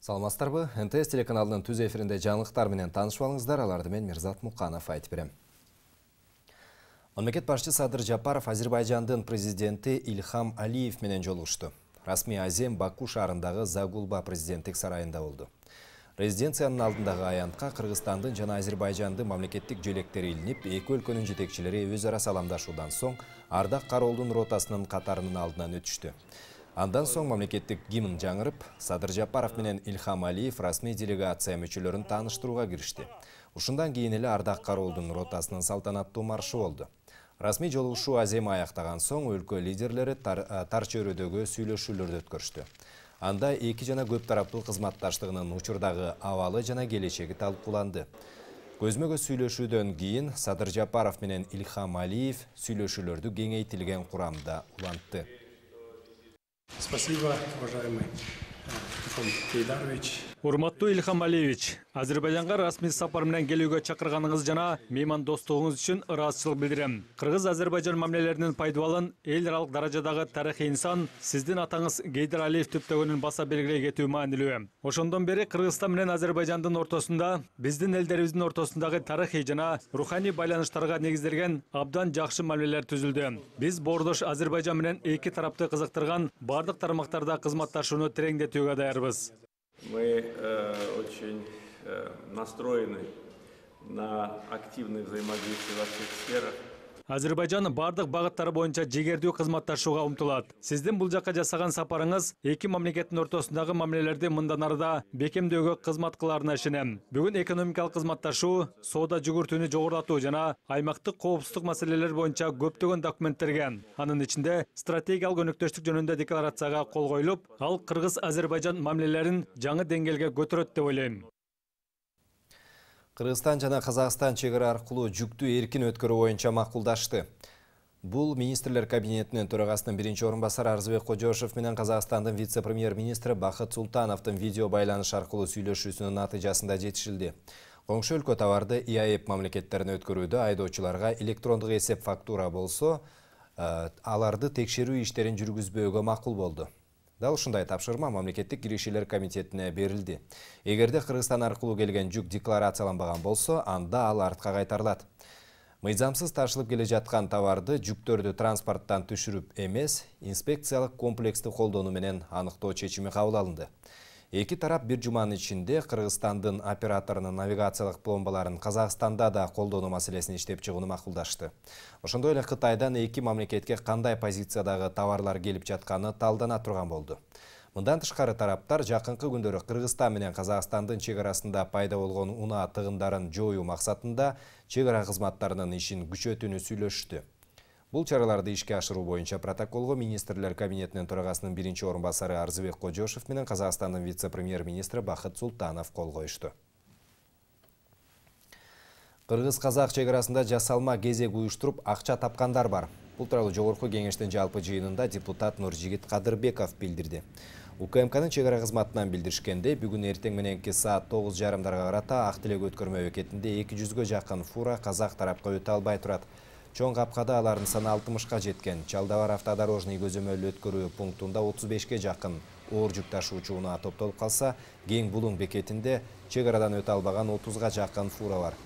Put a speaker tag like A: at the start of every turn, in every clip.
A: Саламатсыздарбы? НТС телеканалының түз эфирінде жаңылықтар менен таанышып алыңыздар. Аларды мен Мирзат Муканов айтып берем. Мамлекет башчысы Садыр Жапаров Азербайжандын президенти Ильхам Алиев менен жолугушту. Расмий азем Баку шаарындагы Загулба президенттик сарайында болду. Резиденциянын алдындагы аянтка Кыргызстандын жана Азербайжандын мамлекеттик желектери илинип, эки өлкөнүн жетекчилери өз ара саламдашуудан соң Ардак Кароолдун ротасынын катарынын алдынан өтүштү. Андан соң мамлекеттик гимн жаңырып, Садыр Жапаров менен Ильхам Алиев расмий делегация мүчөлөрүн тааныштырууга киришти. Ушундан кийин эле Ардак Кароолдун ротасынын салтанаттуу маршы болду. Расмий жолугушуу азем аяктаган соң өлкө лидерлери тар чөйрөдөгү сүйлөшүүлөрдү өткөрүштү. Анда эки жана көп тараптуу кызматташтыгынын учурдагы абалы жана келечеги талкууланды. Көзмө-көз сүйлөшүүдөн кийин Садыр Жапаров менен Ильхам Алиев сүйлөшүүлөрдү кеңейтилген курамда улантты.
B: Спасибо, уважаемый Туфан Кейдарович.
C: Урматтуу Ильхам Алиевич, Азербайжанга расмий сапар менен келүүгө чакырганыңыз жана мейман достугуңуз үчүн ыраазычылык билдирем. Кыргыз-Азербайжан мамилелеринин пайдубалын эл аралык даражадагы тарыхый инсан сиздин атаңыз Гейдар Алиев түптөгөнүн баса белгилей кетүү маанилүү. Ошондон бери Кыргызстан менен Азербайжандын ортосунда, биздин элдерибиздин ортосундагы тарыхый жана руханий байланыштарга негизделген абдан жакшы мамилелер түзүлдү. Биз боордош Азербайжан менен эки тарапты кызыктырган бардык тармактарда кызматташууну тереңдетүүгө даярбыз.
D: Мы очень настроены на активное взаимодействие во всех сферах.
C: Азербайжан бардык багыттары боюнча жегердүү кызматташууга умтулат. Сиздин бул жакка жасаган сапарыңыз эки мамлекеттин ортосундагы мамилелерди мындан арыда бекемдөөгө кызмат кыларына ишенем. Бүгүн экономикалык кызматташуу, соода жүгүртүүнү жогорулатуу жана аймактык коопсуздук маселелери боюнча көптөгөн документтерге, анын ичинде стратегиялык өнөктөштүк жөнүндө декларацияга кол коюлуп, ал Кыргыз-Азербайжан мамилелерин жаңы деңгээлге көтөрөт деп ойлойм.
A: Кыргызстан жана Казакстан чегара аркылуу жүктү эркин өткөрүү боюнча макулдашты. Бул министрлер кабинетинин төрагасынын биринчи орун басары Арзыбек Кожошев менен Казакстандын вице-премьер-министри Бахыт Султановдун видео байланыш аркылуу сүйлөшүүсүнүн натыйжасында жетишилди. Коңшу өлкө товарды ИАЭП мамлекеттерине өткөрүүдө айдоочуларга электрондук эсеп фактура болсо, аларды текшерүү иштерин жүргүзбөөгө макул болду. Дал ушундай тапшырма мамлекеттик киришелер комитетине берилди. Эгерде Кыргызстан аркылуу келген жүк декларацияланбаган болсо, анда ал артка кайтарылат. Мыйзамсыз ташылып келе жаткан товарды жүктөрдү транспорттан түшүрүп эмес, инспекциялык комплексти колдонуу менен аныктоо чечими кабыл алынды. Эки тарап бир жуманын ичинде Кыргызстандын операторунун навигациялык пломбаларын Казакстанда да колдонуу маселесин иштеп чыгууну макулдашты. Ошондой эле Кытайдан эки мамлекетке кандай позициядагы товарлар келип жатканы талдана турган болду. Мындан тышкары тараптар жакынкы күндөрү Кыргызстан менен Казакстандын чегарасында пайда болгон унаа тыгындарын жоюу максатында чегара кызматтарынын ишин күчөтүүнү сүйлөшүштү. Бул чараларды ишке ашыруу боюнча протоколго министрлер кабинетинин төрагасынын биринчи орун басары Арзыбек Кожошев менен Казакстандын вице-премьер-министри Бахыт Султанов кол коюшту. Кыргыз-казак чегарасында жасалма кезек уюштуруп акча тапкандар бар. Бул тууралуу жогорку кеңештин жалпы жыйынында депутат Нуржигит Кадырбеков билдирди. УКМКнын чегара кызматынан билдиришкендей, бүгүн эртең мененки саат 9:30 карата Ак Тилек өткөрмө бекетинде 200-гө жакын фура казак тарапка өтө албай турат. Чоң капкада алардын саны 60-ка жеткен. Чалдабар автодорожный көзөмөлү өткөрүү пунктунда 35-ке жакын оор жүк ташуучу унаа топтолуп калса, Кең Булуң бекетинде чегарадан өтө албаган 30-га жакын фура бар.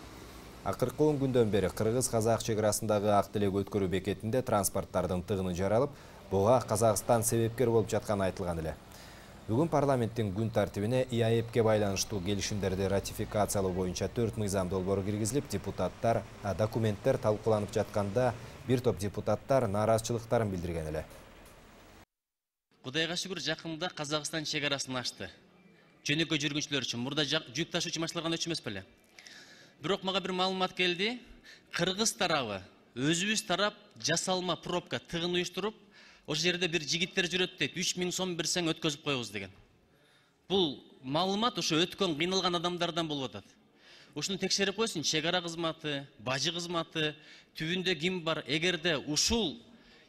A: Акыркы 10 күндөн бери Кыргыз-казак чегарасындагы Ак Тилек өткөрүү бекетинде транспорттардын тыгыны жаралып, буга Казакстан себепкер болуп жатканы айтылган эле. Бүгүн парламенттин күн тартибине ИАЭПке байланыштуу келишимдерди ратификациялоо боюнча 4 мыйзам долбоору киргизилип, депутаттар документтер талкууланып жатканда бир топ депутаттар нааразычылыктарын билдирген эле.
E: Кудайга шүгүр, жакында Казакстан чегарасын ачты. Жөнөкөй жүргүнчүлөр үчүн мурда жүк ташуучу машиналарга өчү эмес беле. Бирок мага бир маалымат келди. Кыргыз тарабы, өзүбүз тарап жасалма пробка тыгын уюштуруп, ошол жерде бир жигиттер жүрөт дейт, 3000 сом берсең өткөзүп коебуз деген. Бул маалымат ошо өткөн кыйналган адамдардан болуп атат. Ушуну текшерип койсун, чегара кызматы, бажы кызматы, түбүндө ким бар? Эгерде ушул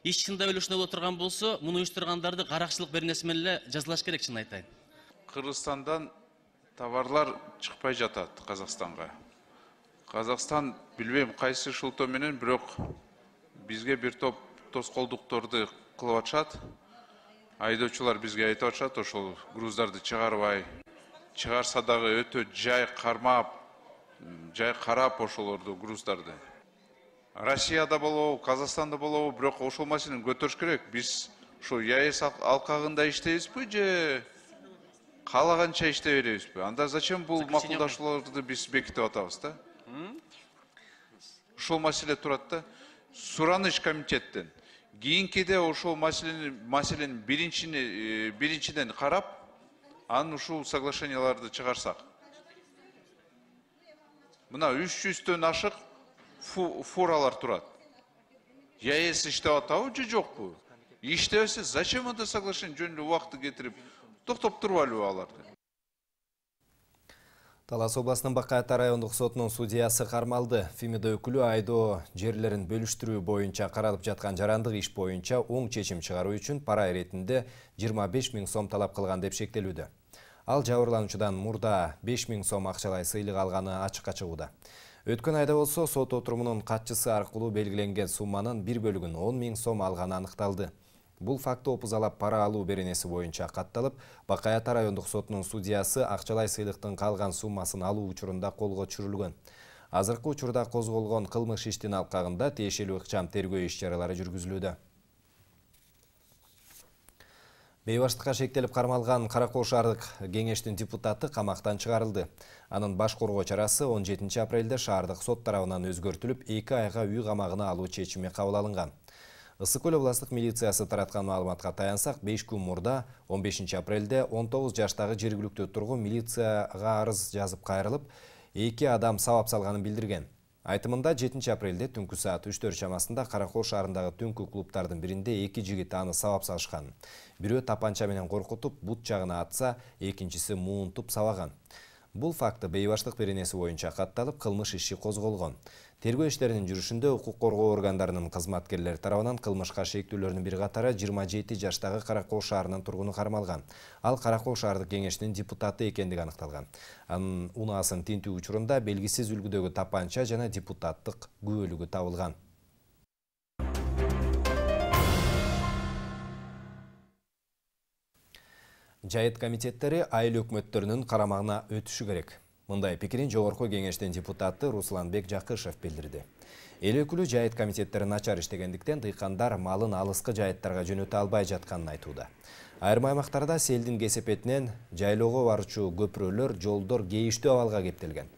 E: иш чындап эле ушундай боло турган болсо, муну уюштургандарды каракчылык бернеси менен эле жазалаш керек, чын айтайын.
F: Кыргызстандан товарлар чыкпай жатат Казакстанга. Казакстан билбейм кайсы шылтоо менен, бирок бизге бир топ тоскоолдуктарды кылып атышат. Айдоочулар бизге айтып атышат, ошол груздарды чыгарбай чыгарса дагы өтө жай карап ошолорду груздарды. Россияда болобу, Казакстанда болобу, бирок ошол маселени көтөрүш керек. Биз ошо ЯЭС алкагында иштейбизби же каалаганча иштей беребизби? Анда зачем бул макулдашууларды биз бекитип атабыз да? Ошол маселе турат да. Сураныш комитеттен кийинкиде ошол маселени биринчиден карап, анын ушул соглашенияларды чыгарсак. Мына 300төн ашык фуралар турат. ЯЭС иштеп атабы же жокпу? İşteyse зачем анда соглашение жөнүндө убакытты кетирип токтоп турбайлыбы аларды?
A: Талас областынын Бакай Ата райондук сотунун судьясы кармалды. Фемида өкүлү айдоо жерлерин бөлүштүрүү боюнча каралып жаткан жарандык иш боюнча оң чечим чыгаруу үчүн пара иретинде 25 000 сом талап кылган деп шектелүүдө. Ал жабырлануучудан мурда 5 000 сом акчалай сыйлык алганы ачыкка чыгууда. Өткөн айда болсо сот отурумунун катчысы аркылуу белгиленген сумманын бир бөлүгүн 10 000 сом алганы аныкталды. Бул факты опузалап пара алуу беренеси боюнча катталып, Бакай Ата райондук сотунун судьясы акчалай сыйлыктын калган суммасын алуу учурунда колго түшүрүлгөн. Азыркы учурда козголгон кылмыш иштин алкагында тиешелүү ыкчам тергөө иш чаралары жүргүзүлүүдө. Бейбаштыкка шектелип кармалган Каракол шаардык кеңештин депутаты камактан чыгарылды. Анын баш коргоо чарасы 17 апрелде шаардык сот тарабынан өзгөртүлүп, 2 айга үй камагына алуу чечими кабыл алынган. Ысык Көл областык милициясы тараткан маалыматка таянсак, 5 күн мурда 15 апрелде 19 жаштагы жергиликтүү тургун милицияга арыз жазып кайрылып, 2 адам сабап салганын билдирген. Айтымында 7 апрелде түнкү саат 3-4 чамасында Каракол шаарындагы түнкү клубтардын биринде 2 жигит аны сабап салышкан. Бирөө тапанча менен коркутуп, бут жагына атса, экинчиси муунтуп сабаган. Бул факты бейбаштык беренеси боюнча катталып, кылмыш иши козголгон. Тергөө иштеринин жүрүшүндө укук коргоо органдарынын кызматкерлери тарабынан кылмышка шектүүлөрдүн бир катары 27 жаштагы Каракол шаарынын тургуну кармалган. Ал Каракол шаардык кеңештин депутаты экендиги аныкталган. Анын унаасын тинтүү учурунда белгисиз үлгүдөгү тапанча жана депутаттык күбөлүгү табылган. Жайыт комитеттери айыл өкмөттөрүнүн карамагына өтүшү керек. Мындай пикирин жогорку кеңештин депутаты Русланбек Жакышев билдирди. Эл өкүлү жайыт комитеттери начар иштегендиктен дыйкандар малын алыскы жайыттарга жөнөтө албай жатканын айтууда. Айрым аймактарда селдин кесепетинен жайлоого барчу көпүрөлөр, жолдор кейиштүү абалга кептелген.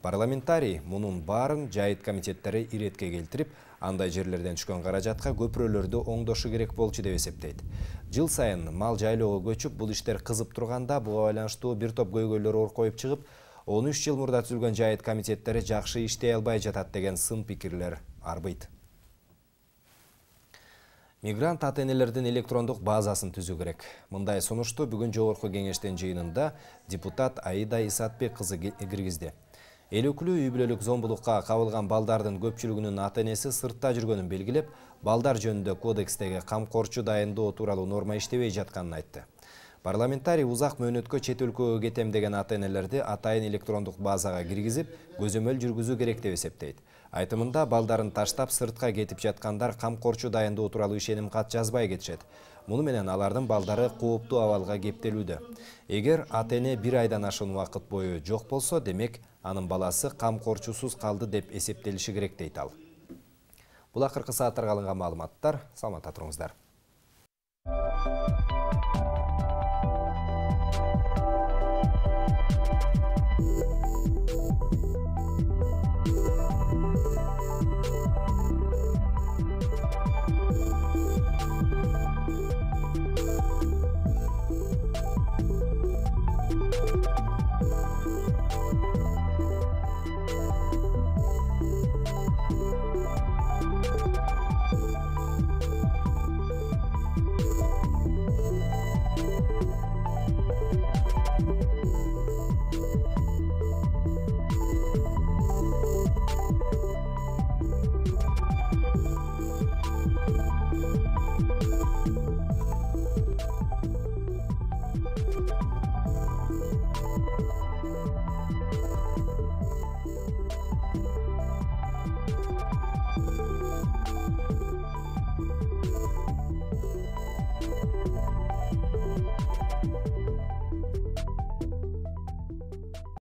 A: Парламентарий мунун баарын жайыт комитеттери иретке келтирип, андай жерлерден түшкөн каражатка көпүрөлөрдү оңдошу керек болчу деп эсептейт. Жыл сайын мал жайлоого көчүп, бул иштер кызып турганда, буга байланыштуу бир топ көйгөйлөр оркоюп чыгып, 13 жыл мурда түзүлгөн жайыт комитеттери жакшы иштей албай жатат деген сын пикирлер арбыйт. Мигрант ата-энелердин электрондук базасын түзүү керек. Мындай сунушту бүгүн жогорку кеңештин жыйынында депутат Аида Исатбек кызы киргизди. Эл өкүлү үй бүлөлүк зомбулукка кабылган балдардын көпчүлүгүнүн ата-энеси сыртта жүргөнүн белгилеп, балдар жөнүндө кодекстеги камкорчу дайындоо тууралуу норма иштебей жатканын айтты. Парламентарий узак мөөнөткө чет өлкөгө кетем деген ата-энелерди атайын электрондук базага киргизип, көзөмөл жүргүзүү керек деп эсептейт. Айтымында балдарын таштап сыртка кетип жаткандар камкорчу дайындоо тууралуу ишеним кат жазбай кетишет. Муну менен алардын балдары кооптуу абалга кептелүүдө. Эгер ата-эне 1 айдан ашуун убакыт бою жок болсо, демек анын баласы камкорчусуз калды деп эсептелиши керек дейт ал. Бул акыркы сааттарга алынган маалыматтар. Саламатта туруңуздар.